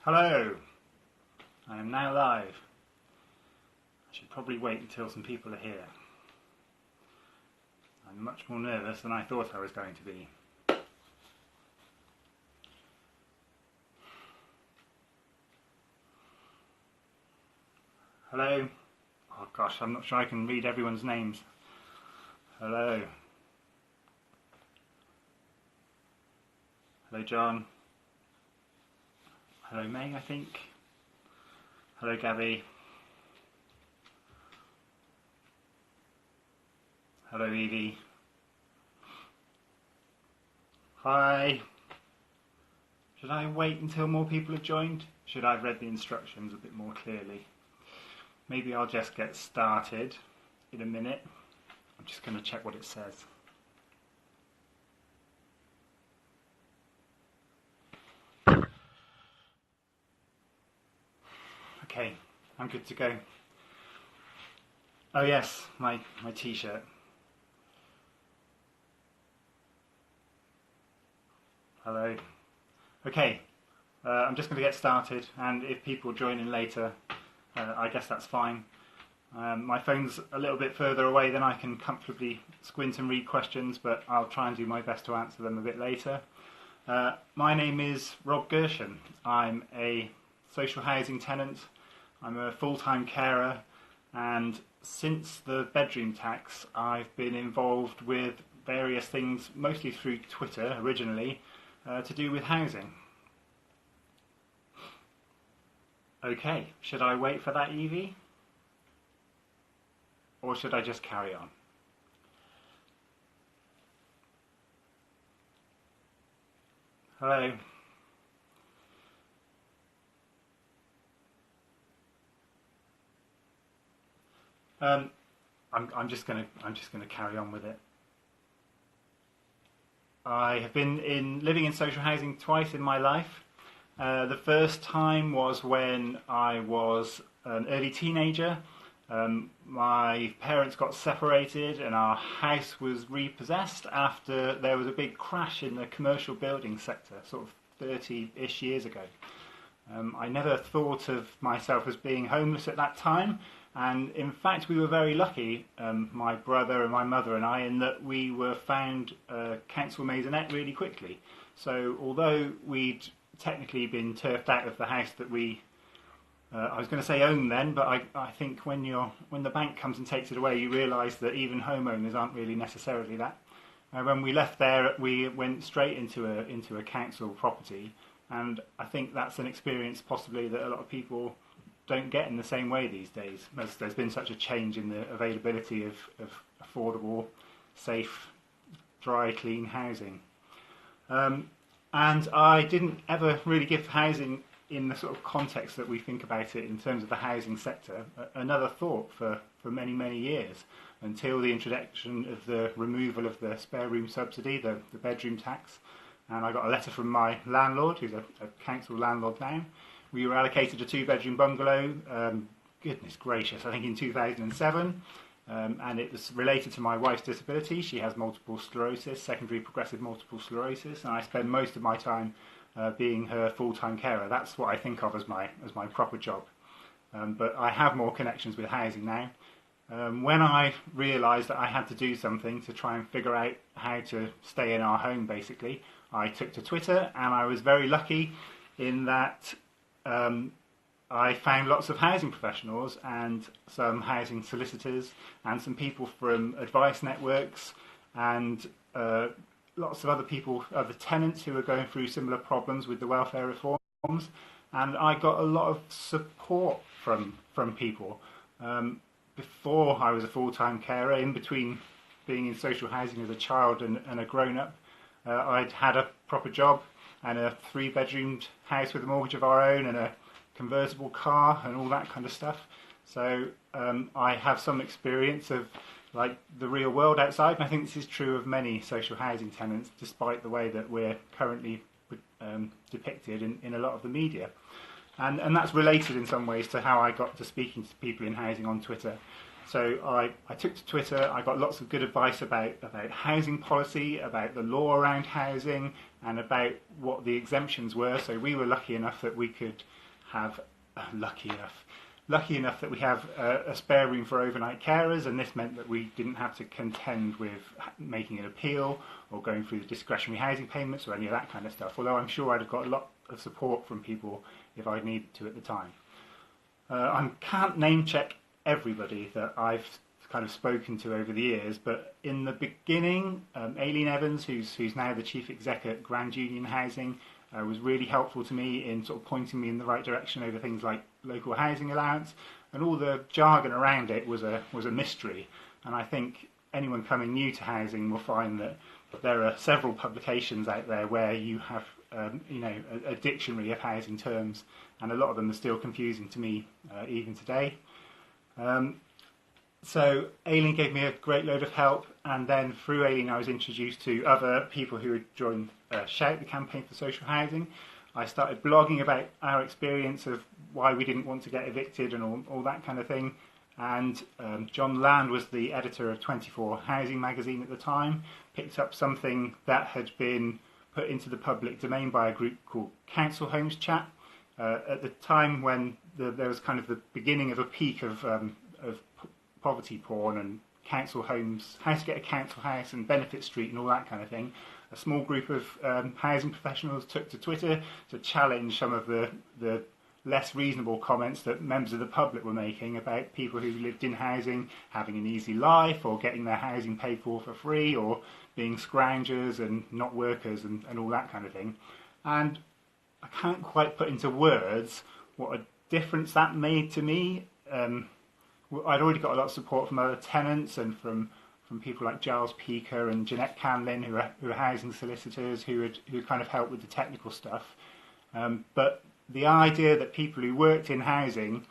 Hello, I am now live. I should probably wait until some people are here. I'm much more nervous than I thought I was going to be. Hello. Oh gosh, I'm not sure I can read everyone's names. Hello. Hello John. Hello May, I think. Hello Gabby. Hello Evie. Hi. Should I wait until more people have joined? Should I have read the instructions a bit more clearly? Maybe I'll just get started in a minute. I'm just going to check what it says. Okay, I'm good to go. Oh yes, my t-shirt. Hello. Okay, I'm just going to get started, and if people join in later, I guess that's fine. My phone's a little bit further away than I can comfortably squint and read questions, but I'll try and do my best to answer them a bit later. My name is Rob Gershon. I'm a social housing tenant. I'm a full-time carer, and since the bedroom tax, I've been involved with various things, mostly through Twitter originally, to do with housing. Okay, should I wait for that, Evie? Or should I just carry on? Hello. I'm just gonna carry on with it. I have been living in social housing twice in my life. The first time was when I was an early teenager. My parents got separated and our house was repossessed after there was a big crash in the commercial building sector, sort of 30-ish years ago. I never thought of myself as being homeless at that time, and in fact we were very lucky, my brother and my mother and I, in that we were found council maisonette really quickly. So although we'd technically been turfed out of the house that we I was going to say own then, but I think when the bank comes and takes it away, you realise that even homeowners aren't really necessarily that. When we left there, we went straight into a council property, and I think that's an experience possibly that a lot of people don't get in the same way these days, as there's been such a change in the availability of affordable, safe, dry, clean housing. And I didn't ever really give housing in the sort of context that we think about it in terms of the housing sector another thought for many, many years, until the introduction of the removal of the spare room subsidy, the bedroom tax. And I got a letter from my landlord, who's a council landlord now. We were allocated a 2-bedroom bungalow, goodness gracious, I think in 2007. And it was related to my wife's disability. She has multiple sclerosis, secondary progressive multiple sclerosis, and I spend most of my time being her full-time carer. That's what I think of as my proper job. But I have more connections with housing now. When I realised that I had to do something to try and figure out how to stay in our home, basically, I took to Twitter, and I was very lucky in that I found lots of housing professionals and some housing solicitors and some people from advice networks and lots of other people, other tenants who were going through similar problems with the welfare reforms, and I got a lot of support from people. Before I was a full-time carer, in between being in social housing as a child and a grown-up, I'd had a proper job and a 3-bedroomed house with a mortgage of our own and a convertible car and all that kind of stuff. So I have some experience of like the real world outside, and I think this is true of many social housing tenants, despite the way that we're currently depicted in a lot of the media. And that's related in some ways to how I got to speaking to people in housing on Twitter. So I took to Twitter, I got lots of good advice about housing policy, about the law around housing, and about what the exemptions were. So we were lucky enough that we could have, lucky enough that we have a spare room for overnight carers, and this meant that we didn't have to contend with making an appeal or going through the discretionary housing payments or any of that kind of stuff, although I'm sure I'd have got a lot of support from people if I'd needed to at the time. I can't name check everybody that I've kind of spoken to over the years, but in the beginning, Aileen Evans, who's now the chief exec at Grand Union Housing, was really helpful to me in sort of pointing me in the right direction over things like local housing allowance, and all the jargon around it was a mystery. And I think anyone coming new to housing will find that there are several publications out there where you have a dictionary of housing terms, and a lot of them are still confusing to me even today. So Aileen gave me a great load of help, and then through Aileen I was introduced to other people who had joined Shout, the campaign for social housing. I started blogging about our experience of why we didn't want to get evicted and all that kind of thing. And John Land was the editor of 24 Housing magazine at the time, picked up something that had been put into the public domain by a group called Council Homes Chat. At the time when there was kind of the beginning of a peak of poverty porn and council homes, how to get a council house and Benefit Street and all that kind of thing, a small group of housing professionals took to Twitter to challenge some of the less reasonable comments that members of the public were making about people who lived in housing having an easy life, or getting their housing paid for free, or being scroungers and not workers and all that kind of thing. And I can't quite put into words what a difference that made to me. I'd already got a lot of support from other tenants and from people like Giles Peaker and Jeanette Canlin, who are housing solicitors, who kind of helped with the technical stuff. But the idea that people who worked in housing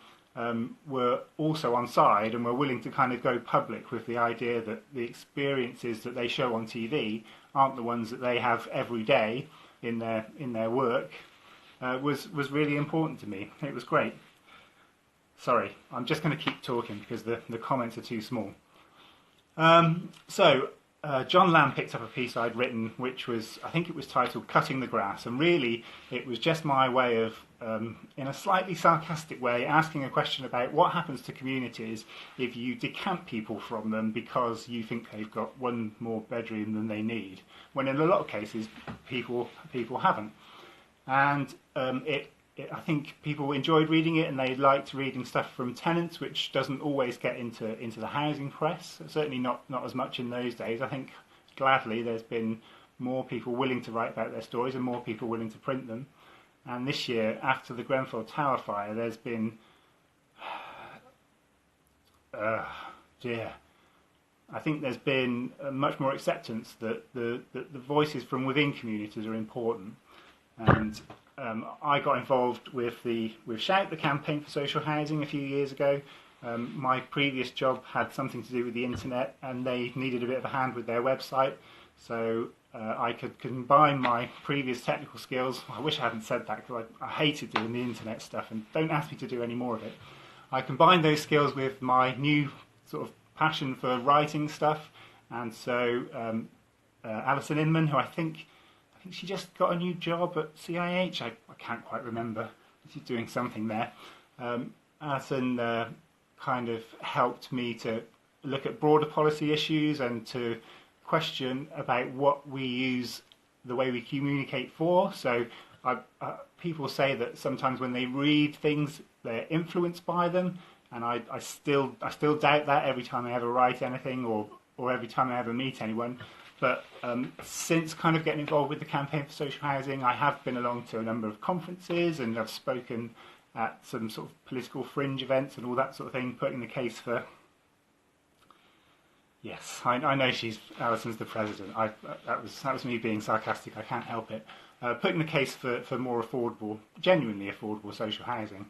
were also on side and were willing to kind of go public with the idea that the experiences that they show on TV aren't the ones that they have every day in their work was really important to me. It was great. Sorry, I'm just going to keep talking because the comments are too small. John Lamb picked up a piece I'd written, which was, I think it was titled Cutting the Grass, and really it was just my way of, in a slightly sarcastic way, asking a question about what happens to communities if you decamp people from them because you think they've got one more bedroom than they need, when in a lot of cases people haven't. And I think people enjoyed reading it, and they liked reading stuff from tenants, which doesn't always get into the housing press. Certainly not as much in those days. I think gladly there's been more people willing to write about their stories and more people willing to print them. And this year, after the Grenfell Tower fire, there's been I think there's been much more acceptance that the voices from within communities are important. And I got involved with Shout, the campaign for social housing, a few years ago. My previous job had something to do with the internet, and they needed a bit of a hand with their website. So I could combine my previous technical skills. I wish I hadn't said that, because I hated doing the internet stuff, and don't ask me to do any more of it. I combined those skills with my new sort of passion for writing stuff, and so Alison Inman, who I think she just got a new job at CIH. I can't quite remember. She's doing something there. Alison kind of helped me to look at broader policy issues and to question about what we use the way we communicate for. So people say that sometimes when they read things, they're influenced by them, and I still doubt that every time I ever write anything or every time I ever meet anyone. But since kind of getting involved with the campaign for social housing, I have been along to a number of conferences, and I've spoken at some sort of political fringe events and all that sort of thing, putting the case for... Yes, I know Alison's the president. That was me being sarcastic, I can't help it. Putting the case for more affordable, genuinely affordable social housing.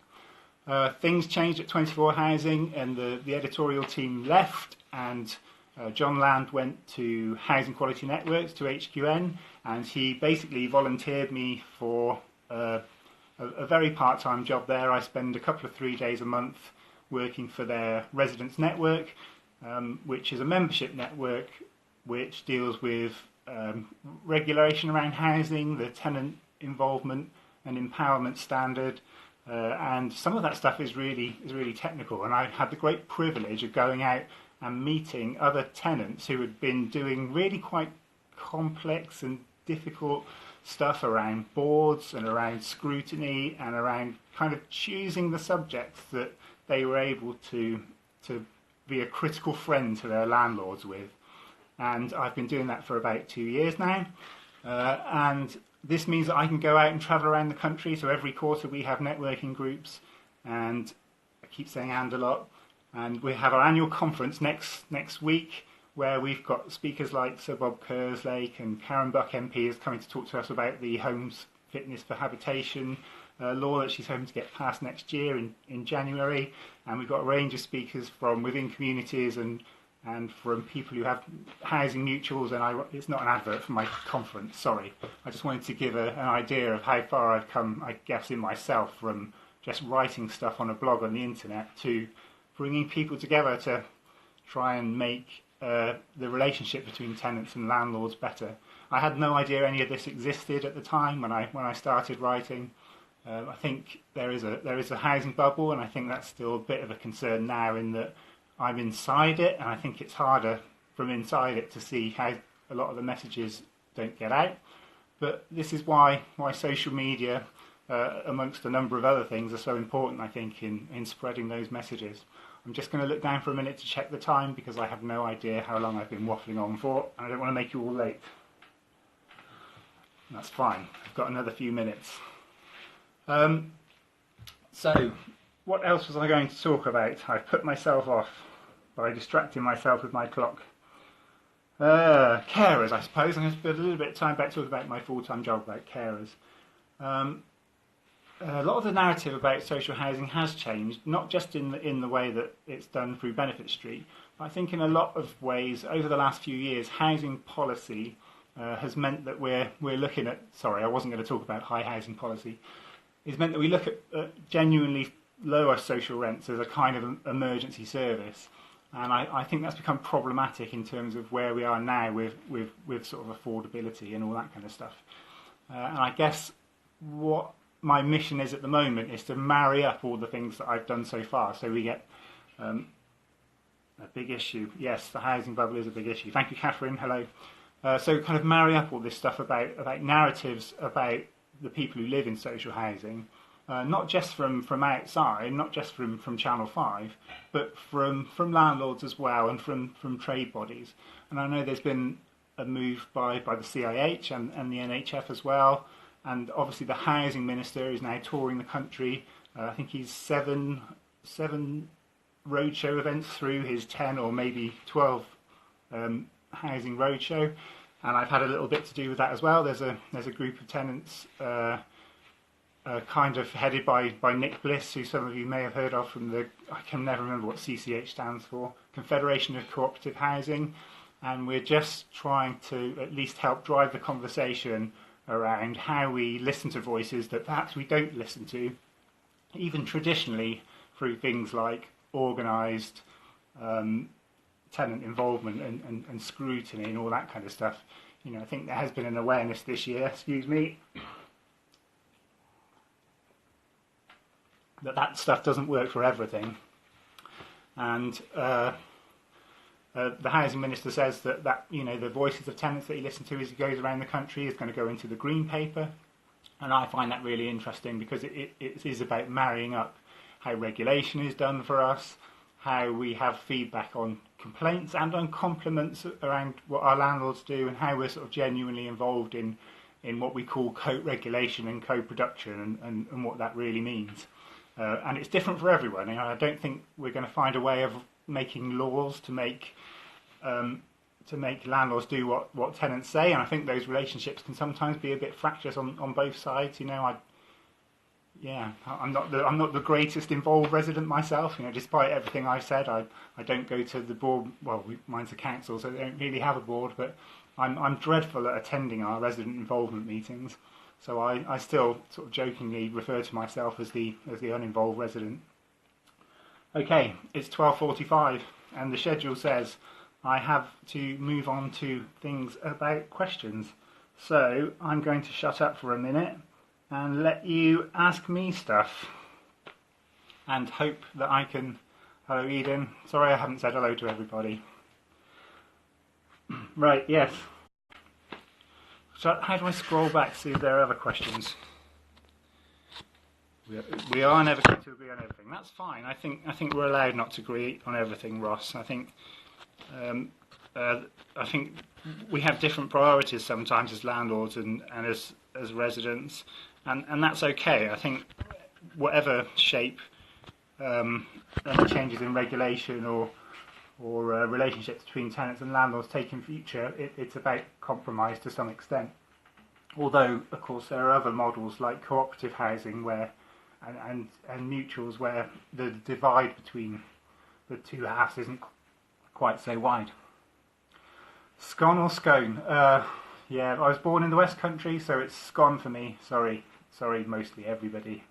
Things changed at 24 Housing, and the editorial team left, and John Land went to Housing Quality Networks, to HQN, and he basically volunteered me for a very part-time job there. I spend a couple of 3 days a month working for their residents network, which is a membership network which deals with regulation around housing, the tenant involvement and empowerment standard, and some of that stuff is really technical. And I had the great privilege of going out and meeting other tenants who had been doing really quite complex and difficult stuff around boards and around scrutiny and around kind of choosing the subjects that they were able to be a critical friend to their landlords with. And I've been doing that for about 2 years now. And this means that I can go out and travel around the country. So every quarter we have networking groups, and I keep saying "and" a lot. And we have our annual conference next week, where we've got speakers like Sir Bob Kerslake and Karen Buck MP is coming to talk to us about the Homes Fitness for Habitation law that she's hoping to get passed next year in January. And we've got a range of speakers from within communities and from people who have housing mutuals. And it's not an advert for my conference, sorry. I just wanted to give an idea of how far I've come, I guess, in myself, from just writing stuff on a blog on the internet to bringing people together to try and make the relationship between tenants and landlords better. I had no idea any of this existed at the time when I started writing. I think there is a housing bubble, and I think that's still a bit of a concern now, in that I'm inside it, and I think it's harder from inside it to see how a lot of the messages don't get out. But this is why social media, amongst a number of other things, are so important, I think, in spreading those messages. I'm just going to look down for a minute to check the time, because I have no idea how long I've been waffling on for, and I don't want to make you all late. That's fine. I've got another few minutes. So, what else was I going to talk about? I put myself off by distracting myself with my clock. Carers, I suppose. I'm going to spend a little bit of time back talking about my full-time job, about carers. A lot of the narrative about social housing has changed, not just in the way that it's done through Benefit Street, but I think in a lot of ways over the last few years, housing policy has meant that we're looking at, sorry, I wasn't going to talk about high housing policy, it's meant that we look at genuinely lower social rents as a kind of emergency service. And I think that's become problematic in terms of where we are now with sort of affordability and all that kind of stuff. And I guess what my mission is at the moment is to marry up all the things that I've done so far, so we get a big issue. Yes, the housing bubble is a big issue. Thank you, Catherine. Hello. So kind of marry up all this stuff about narratives about the people who live in social housing, not just from outside, not just from Channel 5, but from landlords as well, and from trade bodies. And I know there's been a move by the CIH and the NHF as well. And obviously the housing minister is now touring the country. I think he's seven roadshow events through his 10 or maybe 12 housing roadshow. And I've had a little bit to do with that as well. There's a group of tenants kind of headed by Nick Bliss, who some of you may have heard of from I can never remember what CCH stands for, Confederation of Cooperative Housing. And we're just trying to at least help drive the conversation around how we listen to voices that perhaps we don't listen to, even traditionally, through things like organised tenant involvement and scrutiny and all that kind of stuff. You know, I think there has been an awareness this year, that stuff doesn't work for everything. And the housing minister says that you know, the voices of tenants that he listens to as he goes around the country is going to go into the green paper, and I find that really interesting, because it is about marrying up how regulation is done for us, how we have feedback on complaints and on compliments around what our landlords do, and how we're sort of genuinely involved in what we call co-regulation and co-production, and what that really means. And it's different for everyone. You know, I don't think we're going to find a way of making laws to make landlords do what tenants say, and I think those relationships can sometimes be a bit fractious on both sides. You know, I'm not the greatest involved resident myself. You know, despite everything I've said, I don't go to the board. Well, mine's a council, so they don't really have a board. But I'm dreadful at attending our resident involvement meetings. So I still sort of jokingly refer to myself as the uninvolved resident. Okay, it's 12:45, and the schedule says I have to move on to things about questions. So I'm going to shut up for a minute and let you ask me stuff and hope that I can... Hello Eden, sorry I haven't said hello to everybody. Right, yes. So how do I scroll back to see if there are other questions? We are never going to agree on everything. That's fine. I think we're allowed not to agree on everything, Ross. I think we have different priorities sometimes as landlords and as residents, and that's okay. I think whatever shape any changes in regulation or relationships between tenants and landlords take in future, it's about compromise to some extent. Although, of course, there are other models like cooperative housing where and mutuals where the divide between the two halves isn't quite so wide. Scone or scone? Yeah, I was born in the West Country, so it's scone for me. Sorry, mostly everybody.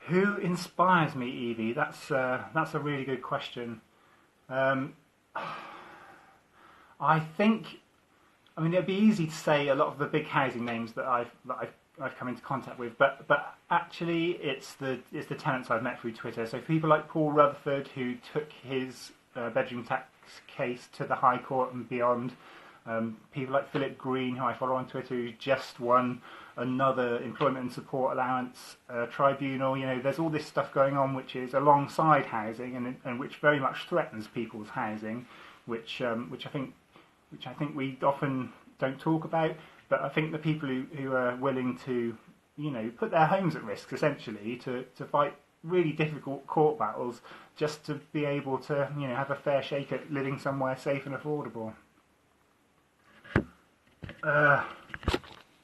Who inspires me, Evie? That's a really good question. I think, I mean, it'd be easy to say a lot of the big housing names that I've come into contact with, but actually it's the tenants I've met through Twitter. So people like Paul Rutherford, who took his bedroom tax case to the High Court and beyond. People like Philip Green, who I follow on Twitter, who just won another employment and support allowance tribunal. You know, there's all this stuff going on which is alongside housing and which very much threatens people's housing, which I think we often don't talk about. But I think the people who are willing to, you know, put their homes at risk essentially to fight really difficult court battles just to be able to, you know, have a fair shake at living somewhere safe and affordable.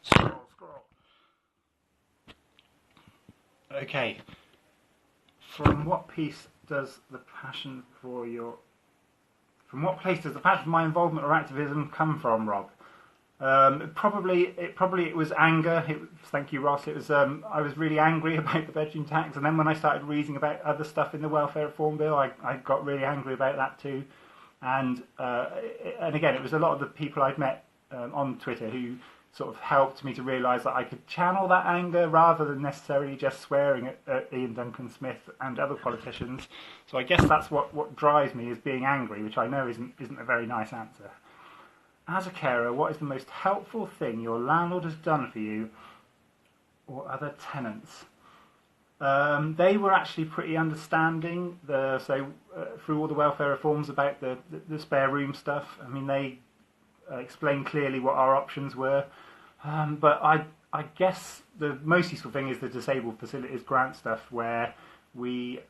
Scroll. Okay. From what place does the passion for my involvement or activism come from, Rob? It was anger. Thank you, Ross. It was I was really angry about the bedroom tax, and then when I started reading about other stuff in the welfare reform bill, I got really angry about that too. And again, it was a lot of the people I'd met on Twitter who sort of helped me to realise that I could channel that anger rather than necessarily just swearing at Ian Duncan Smith and other politicians. So I guess that's what drives me, is being angry, which I know isn't a very nice answer. As a carer, what is the most helpful thing your landlord has done for you or other tenants? They were actually pretty understanding. Through all the welfare reforms about the spare room stuff, I mean, they explained clearly what our options were. But I guess the most useful thing is the disabled facilities grant stuff, where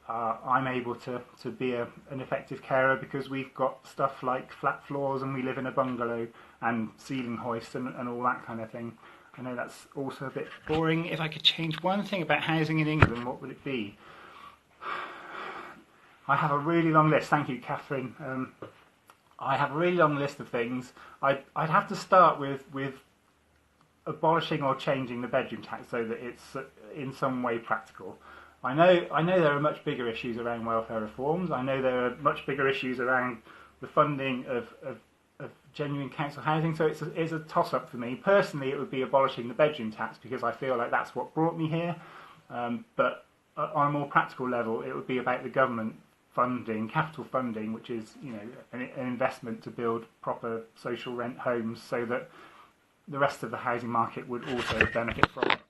I'm able to be an effective carer because we've got stuff like flat floors and we live in a bungalow and ceiling hoists and all that kind of thing. I know that's also a bit boring. If I could change one thing about housing in England, what would it be? I have a really long list. Thank you, Catherine. I have a really long list of things. I'd have to start with abolishing or changing the bedroom tax so that it's in some way practical. I know there are much bigger issues around welfare reforms. I know there are much bigger issues around the funding of genuine council housing. So it's a toss-up for me. Personally, it would be abolishing the bedroom tax because I feel like that's what brought me here. But on a more practical level, it would be about the government funding, capital funding, which is, you know, an investment to build proper social rent homes so that the rest of the housing market would also benefit from it.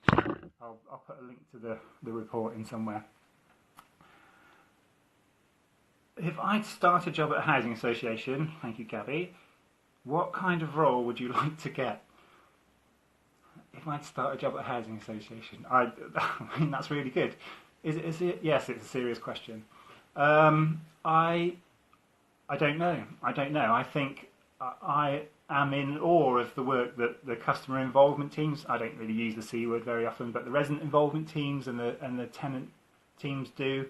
I'll put a link to the report in somewhere. If I'd start a job at a housing association, thank you, Gabby, what kind of role would you like to get? If I'd start a job at a housing association, I mean, that's really good. Is it? Yes, it's a serious question. I don't know. I think I am in awe of the work that the customer involvement teams, I don't really use the C word very often, but the resident involvement teams and the tenant teams do.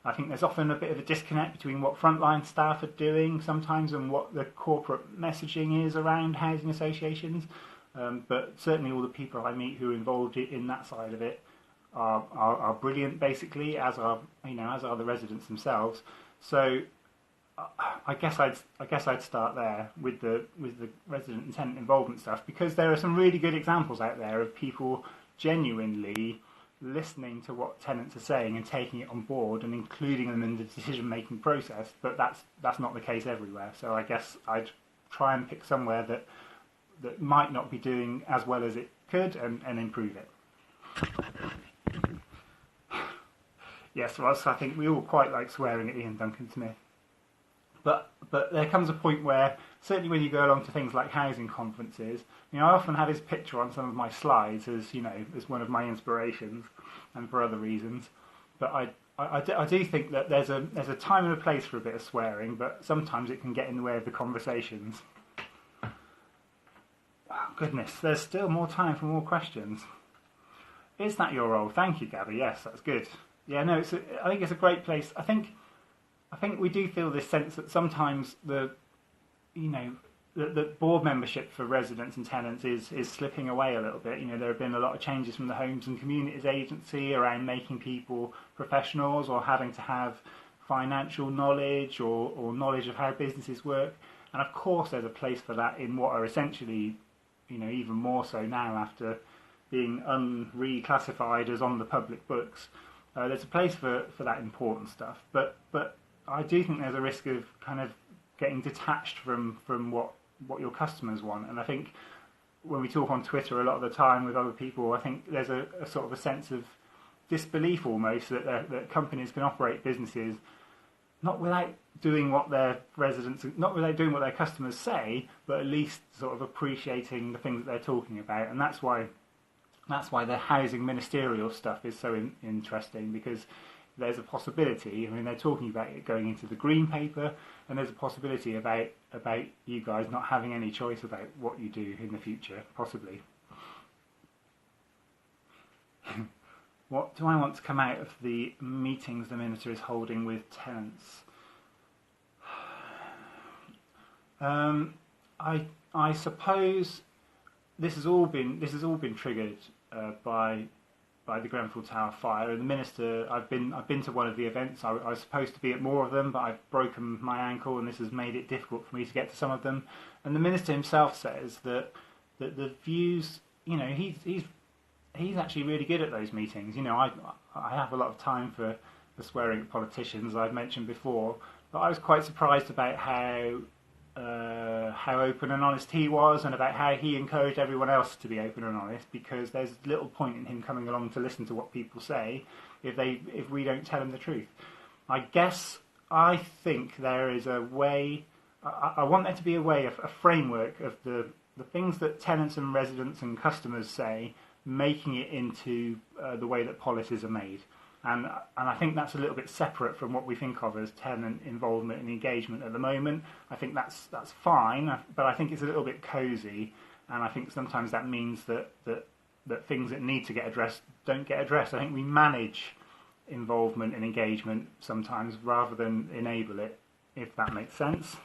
I think there's often a bit of a disconnect between what frontline staff are doing sometimes and what the corporate messaging is around housing associations. But certainly all the people I meet who are involved in that side of it are brilliant, basically, as are the residents themselves. So I guess I'd start there with the resident and tenant involvement stuff, because there are some really good examples out there of people genuinely listening to what tenants are saying and taking it on board and including them in the decision making process. But that's not the case everywhere. So I guess I'd try and pick somewhere that might not be doing as well as it could and improve it. Yes, Ross, I think we all quite like swearing at Ian Duncan Smith. But there comes a point where, certainly when you go along to things like housing conferences, I often have his picture on some of my slides as as one of my inspirations, and for other reasons. But I do think that there's a time and a place for a bit of swearing, but sometimes it can get in the way of the conversations. Oh, goodness, there's still more time for more questions. Is that your role? Thank you, Gabby. Yes, that's good. Yeah, no, I think it's a great place. I think we do feel this sense that sometimes the board membership for residents and tenants is slipping away a little bit. There have been a lot of changes from the Homes and Communities Agency around making people professionals or having to have financial knowledge or knowledge of how businesses work. And of course there's a place for that in what are essentially, even more so now after being reclassified as on the public books. There's a place for that important stuff. But I do think there's a risk of kind of getting detached from what your customers want. And I think when we talk on Twitter a lot of the time with other people, I think there's a sort of a sense of disbelief almost that companies can operate businesses not without doing what their residents, not without doing what their customers say, but at least sort of appreciating the things that they're talking about. And that's why the housing ministerial stuff is so interesting, because there's a possibility, they're talking about it going into the Green Paper, and there's a possibility about you guys not having any choice about what you do in the future, possibly. What do I want to come out of the meetings the Minister is holding with tenants? I suppose this has all been triggered by the Grenfell Tower fire, and the Minister. I've been to one of the events. I was supposed to be at more of them, but I've broken my ankle, and this has made it difficult for me to get to some of them. And the Minister himself says that the views, he's actually really good at those meetings. I have a lot of time for swearing at politicians, as I've mentioned before, but I was quite surprised about how open and honest he was, and about how he encouraged everyone else to be open and honest, because there's little point in him coming along to listen to what people say if we don't tell him the truth. I think there is a way. I want there to be a way, a framework of the things that tenants and residents and customers say, making it into the way that policies are made. And I think that's a little bit separate from what we think of as tenant involvement and engagement at the moment. I think that's fine, but I think it's a little bit cosy, and I think sometimes that means that things that need to get addressed don't get addressed. I think we manage involvement and engagement sometimes rather than enable it, if that makes sense.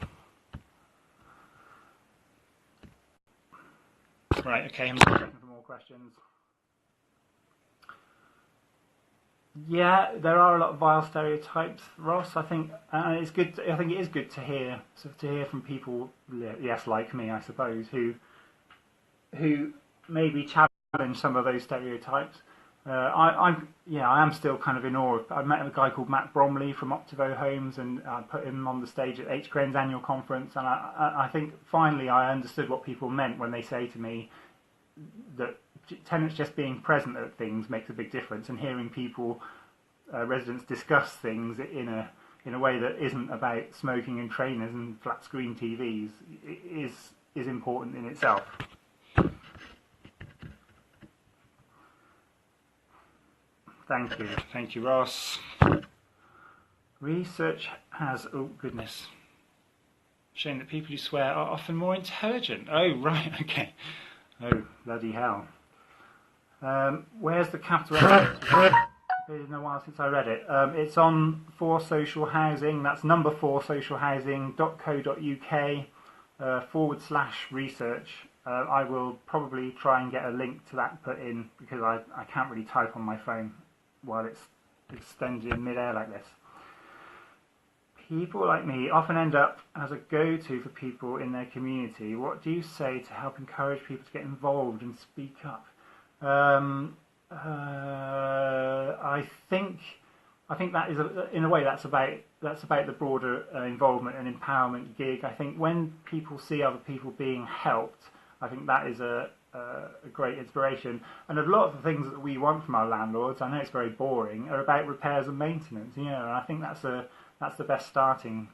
Right, okay, I'm looking for more questions. Yeah, there are a lot of vile stereotypes, Ross. I think it's good. I think it is good to hear from people, yes, like me, I suppose, who maybe challenge some of those stereotypes. I am still kind of in awe. I met a guy called Matt Bromley from Optivo Homes, and I put him on the stage at HCREN's annual conference, and I think finally I understood what people meant when they say to me that tenants just being present at things makes a big difference, and hearing people, residents, discuss things in a way that isn't about smoking and trainers and flat screen TVs is important in itself. Thank you, Ross. Research has, oh goodness, shown that people who swear are often more intelligent. Oh right, okay. Oh bloody hell. Where's the capital S? It's been a while since I read it. It's on 4 Social Housing. That's number 4 socialhousing.co.uk /research. I will probably try and get a link to that put in, because I can't really type on my phone while it's extended in mid-air like this. People like me often end up as a go-to for people in their community. What do you say to help encourage people to get involved and speak up? I think that is in a way that's about the broader involvement and empowerment gig. I think when people see other people being helped, I think that is a great inspiration. And a lot of the things that we want from our landlords, I know it's very boring, are about repairs and maintenance. And I think that's the best starting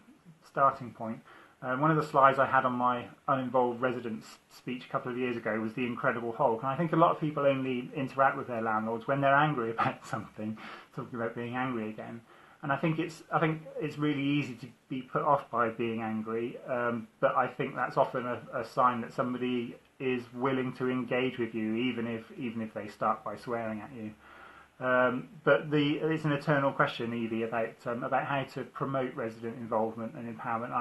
point. One of the slides I had on my uninvolved residents speech a couple of years ago was the Incredible Hulk, and I think a lot of people only interact with their landlords when they're angry about something, talking about being angry again. And I think it's really easy to be put off by being angry, but I think that's often a sign that somebody is willing to engage with you, even if they start by swearing at you. But it's an eternal question, Evie, about how to promote resident involvement and empowerment.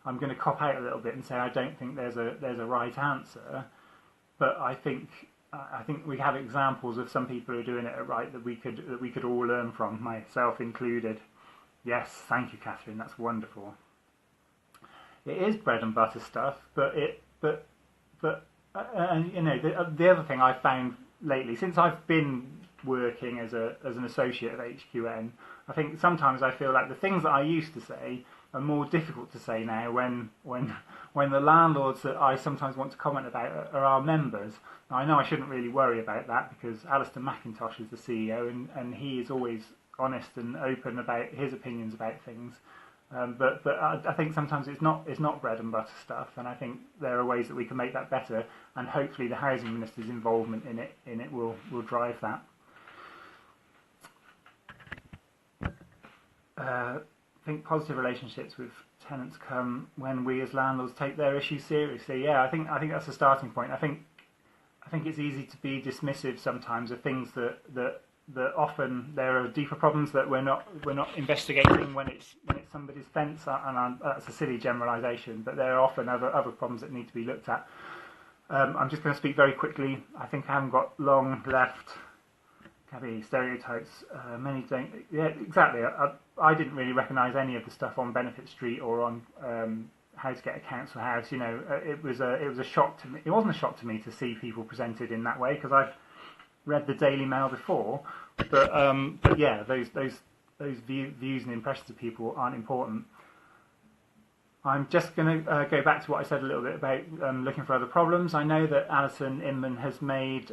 I'm going to cop out a little bit and say I don't think there's a right answer, but I think we have examples of some people who are doing it right that we could all learn from, myself included. Yes, thank you, Catherine. That's wonderful. It is bread and butter stuff, but the other thing I've found lately, since I've been working as an associate at HQN, I think sometimes I feel like the things that I used to say are more difficult to say now when the landlords that I sometimes want to comment about are our members. Now, I know I shouldn't really worry about that because Alistair McIntosh is the CEO and he is always honest and open about his opinions about things. But I think sometimes it's not bread and butter stuff, and I think there are ways that we can make that better, and hopefully the housing minister's involvement in it will drive that. I think positive relationships with tenants come when we as landlords take their issues seriously. Yeah, I think that's a starting point. I think it's easy to be dismissive sometimes of things that often there are deeper problems that we're not investigating when it's somebody's fence. And that's a silly generalisation, but there are often other problems that need to be looked at. I'm just going to speak very quickly. I think I haven't got long left. Gabby, stereotypes. Many don't. Yeah, exactly. I didn't really recognise any of the stuff on Benefit Street or on how to get a council house. It was a shock to me. It wasn't a shock to me to see people presented in that way because I've read the Daily Mail before. But yeah, those views and impressions of people aren't important. I'm just going to go back to what I said a little bit about looking for other problems. I know that Alison Inman has made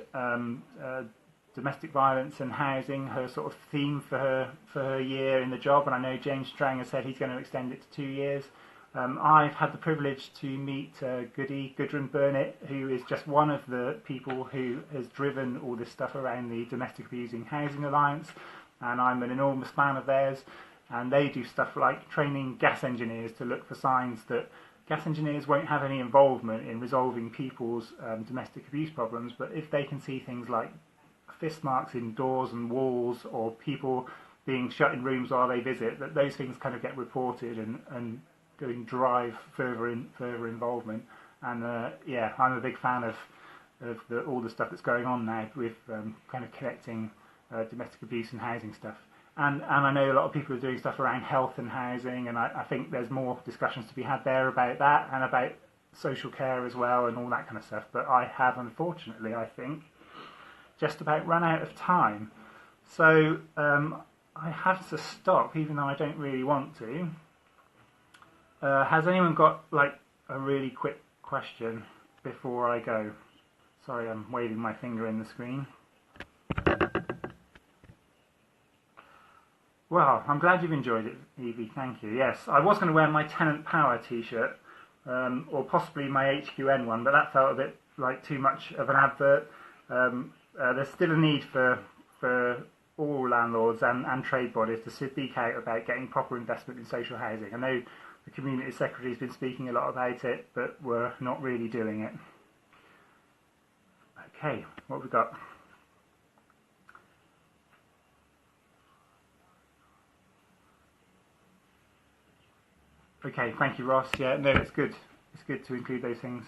domestic violence and housing her sort of theme for her year in the job, and I know James Strang has said he's going to extend it to 2 years. I've had the privilege to meet Gudrun Burnett, who is just one of the people who has driven all this stuff around the Domestic Abusing Housing Alliance, and I'm an enormous fan of theirs. And they do stuff like training gas engineers to look for signs that gas engineers won't have any involvement in resolving people's domestic abuse problems, but if they can see things like fist marks in doors and walls or people being shut in rooms while they visit, that those things kind of get reported and drive further involvement. And yeah, I'm a big fan of all the stuff that's going on now with kind of connecting domestic abuse and housing stuff. And I know a lot of people are doing stuff around health and housing, and I think there's more discussions to be had there about that and about social care as well and all that kind of stuff. But I have, unfortunately, I think, just about run out of time. So I have to stop, even though I don't really want to. Has anyone got like a really quick question before I go? Sorry, I'm waving my finger in the screen. Well, I'm glad you've enjoyed it, Evie, thank you. Yes, I was going to wear my Tenant Power t-shirt, or possibly my HQN one, but that felt a bit like too much of an advert. There's still a need for all landlords and trade bodies to speak out about getting proper investment in social housing. I know the Community Secretary's been speaking a lot about it, but we're not really doing it. Okay, what have we got? Okay, thank you, Ross. Yeah, no, it's good. It's good to include those things.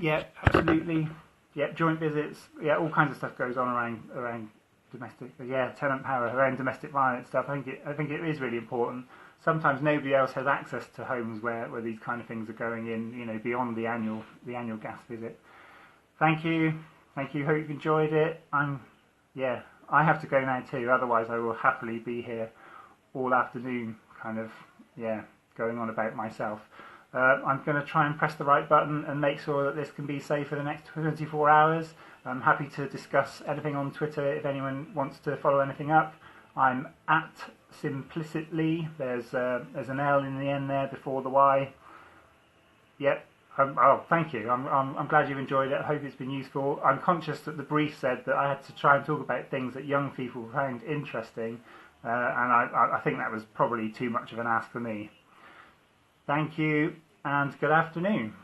Yeah, absolutely. Yeah, joint visits. Yeah, all kinds of stuff goes on around tenant power around domestic violence stuff. I think it is really important. Sometimes nobody else has access to homes where these kind of things are going in, beyond the annual gas visit. Thank you. Hope you've enjoyed it. I have to go now too. Otherwise, I will happily be here all afternoon, going on about myself. I'm going to try and press the right button and make sure that this can be saved for the next 24 hours. I'm happy to discuss anything on Twitter if anyone wants to follow anything up. I'm at Simplicitly. There's an L in the end there before the Y. Yep. Thank you. I'm glad you've enjoyed it. I hope it's been useful. I'm conscious that the brief said that I had to try and talk about things that young people found interesting, and I think that was probably too much of an ask for me. Thank you, and good afternoon.